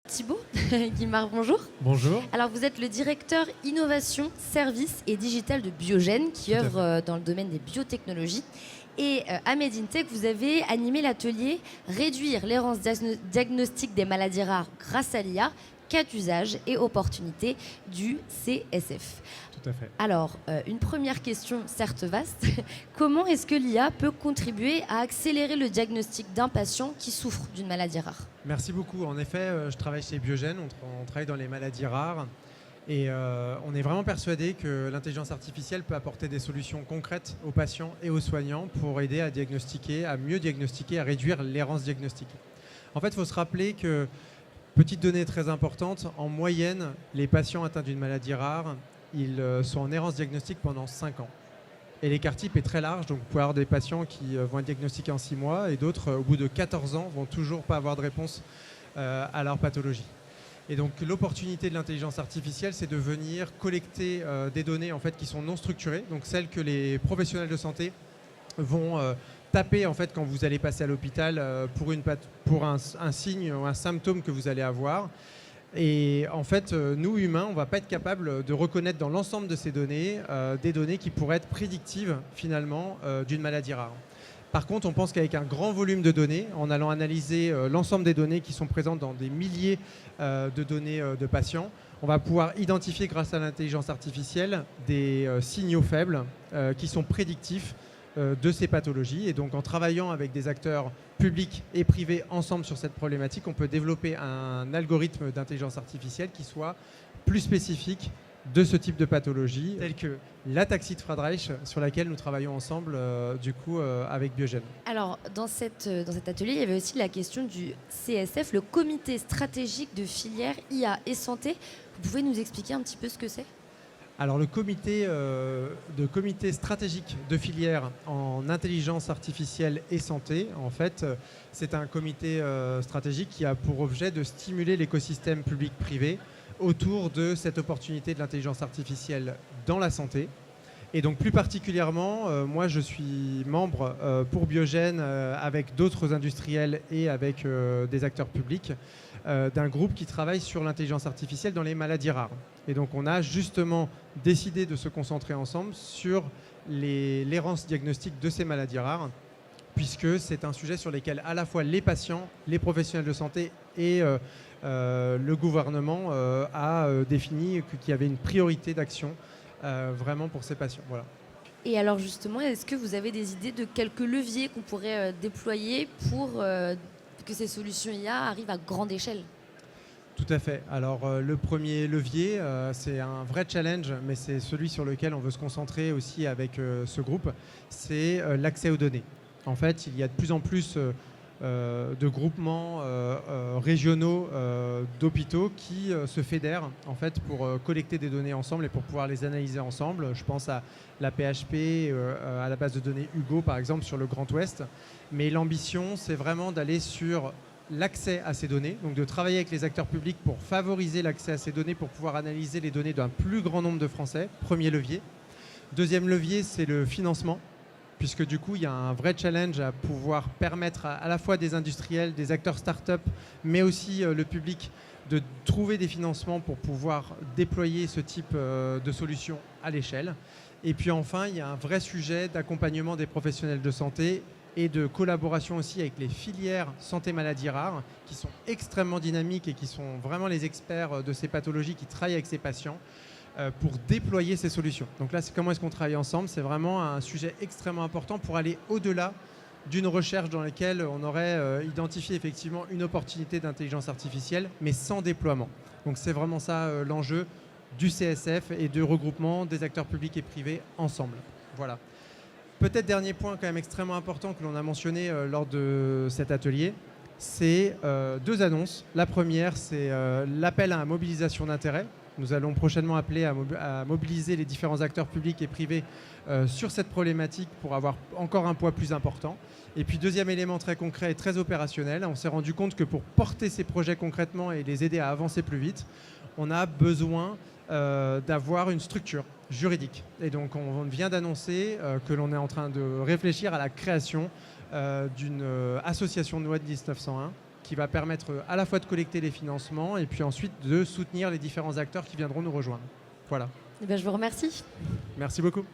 Thibaut, Guimard, bonjour. Bonjour. Alors, vous êtes le directeur innovation, service et digital de Biogène, qui œuvre dans le domaine des biotechnologies. Et à Made in Tech, vous avez animé l'atelier Réduire l'errance diagnostique des maladies rares grâce à l'IA, cas d'usage et opportunités du CSF. Tout à fait. Alors, une première question, certes vaste. Comment est-ce que l'IA peut contribuer à accélérer le diagnostic d'un patient qui souffre d'une maladie rare ? Merci beaucoup. En effet, je travaille chez Biogène, on travaille dans les maladies rares et on est vraiment persuadé que l'intelligence artificielle peut apporter des solutions concrètes aux patients et aux soignants pour aider à diagnostiquer, à mieux diagnostiquer, à réduire l'errance diagnostique. En fait, il faut se rappeler que, petite donnée très importante, en moyenne, les patients atteints d'une maladie rare, ils sont en errance diagnostique pendant 5 ans. Et l'écart type est très large, donc vous pouvez avoir des patients qui vont être diagnostiqués en 6 mois et d'autres, au bout de 14 ans, vont toujours pas avoir de réponse à leur pathologie. Et donc l'opportunité de l'intelligence artificielle, c'est de venir collecter des données en fait, qui sont non structurées, donc celles que les professionnels de santé vont taper en fait, quand vous allez passer à l'hôpital pour un signe ou un symptôme que vous allez avoir. Et en fait, nous, humains, on ne va pas être capable de reconnaître dans l'ensemble de ces données des données qui pourraient être prédictives, finalement, d'une maladie rare. Par contre, on pense qu'avec un grand volume de données, en allant analyser l'ensemble des données qui sont présentes dans des milliers de données de patients, on va pouvoir identifier, grâce à l'intelligence artificielle, des signaux faibles qui sont prédictifs de ces pathologies. Et donc, en travaillant avec des acteurs publics et privés ensemble sur cette problématique, on peut développer un algorithme d'intelligence artificielle qui soit plus spécifique de ce type de pathologie, telle que l'ataxie de Friedreich, sur laquelle nous travaillons ensemble avec Biogène. Alors, dans cet atelier, il y avait aussi la question du CSF, le comité stratégique de filière IA et santé. Vous pouvez nous expliquer un petit peu ce que c'est ? Alors le comité stratégique de filière en intelligence artificielle et santé, en fait, c'est un comité stratégique qui a pour objet de stimuler l'écosystème public-privé autour de cette opportunité de l'intelligence artificielle dans la santé. Et donc plus particulièrement, moi je suis membre pour Biogène avec d'autres industriels et avec des acteurs publics d'un groupe qui travaille sur l'intelligence artificielle dans les maladies rares. Et donc on a justement décidé de se concentrer ensemble sur l'errance diagnostique de ces maladies rares, puisque c'est un sujet sur lequel à la fois les patients, les professionnels de santé et le gouvernement a défini qu'il y avait une priorité d'action vraiment pour ces patients. Voilà. Et alors justement, est-ce que vous avez des idées de quelques leviers qu'on pourrait déployer pour que ces solutions IA arrivent à grande échelle ? Tout à fait. Alors le premier levier, c'est un vrai challenge, mais c'est celui sur lequel on veut se concentrer aussi avec ce groupe, c'est l'accès aux données. En fait, il y a de plus en plus de groupements régionaux d'hôpitaux qui se fédèrent en fait, pour collecter des données ensemble et pour pouvoir les analyser ensemble. Je pense à la PHP, à la base de données Hugo par exemple sur le Grand Ouest. Mais l'ambition, c'est vraiment d'aller sur l'accès à ces données, donc de travailler avec les acteurs publics pour favoriser l'accès à ces données, pour pouvoir analyser les données d'un plus grand nombre de Français, premier levier. Deuxième levier, c'est le financement, puisque du coup, il y a un vrai challenge à pouvoir permettre à la fois des industriels, des acteurs start-up, mais aussi le public, de trouver des financements pour pouvoir déployer ce type de solutions à l'échelle. Et puis enfin, il y a un vrai sujet d'accompagnement des professionnels de santé et de collaboration aussi avec les filières santé-maladies rares qui sont extrêmement dynamiques et qui sont vraiment les experts de ces pathologies qui travaillent avec ces patients pour déployer ces solutions. Donc là, c'est comment est-ce qu'on travaille ensemble ? C'est vraiment un sujet extrêmement important pour aller au-delà d'une recherche dans laquelle on aurait identifié effectivement une opportunité d'intelligence artificielle, mais sans déploiement. Donc c'est vraiment ça l'enjeu du CSF et du regroupement des acteurs publics et privés ensemble. Voilà. Peut-être dernier point quand même extrêmement important que l'on a mentionné lors de cet atelier, c'est 2 annonces. La première, c'est l'appel à la mobilisation d'intérêt. Nous allons prochainement appeler à mobiliser les différents acteurs publics et privés sur cette problématique pour avoir encore un poids plus important. Et puis deuxième élément très concret et très opérationnel, on s'est rendu compte que pour porter ces projets concrètement et les aider à avancer plus vite, on a besoin d'avoir une structure juridique. Et donc on vient d'annoncer que l'on est en train de réfléchir à la création d'une association de loi de 1901 qui va permettre à la fois de collecter les financements et puis ensuite de soutenir les différents acteurs qui viendront nous rejoindre. Voilà. Eh bien, je vous remercie. Merci beaucoup.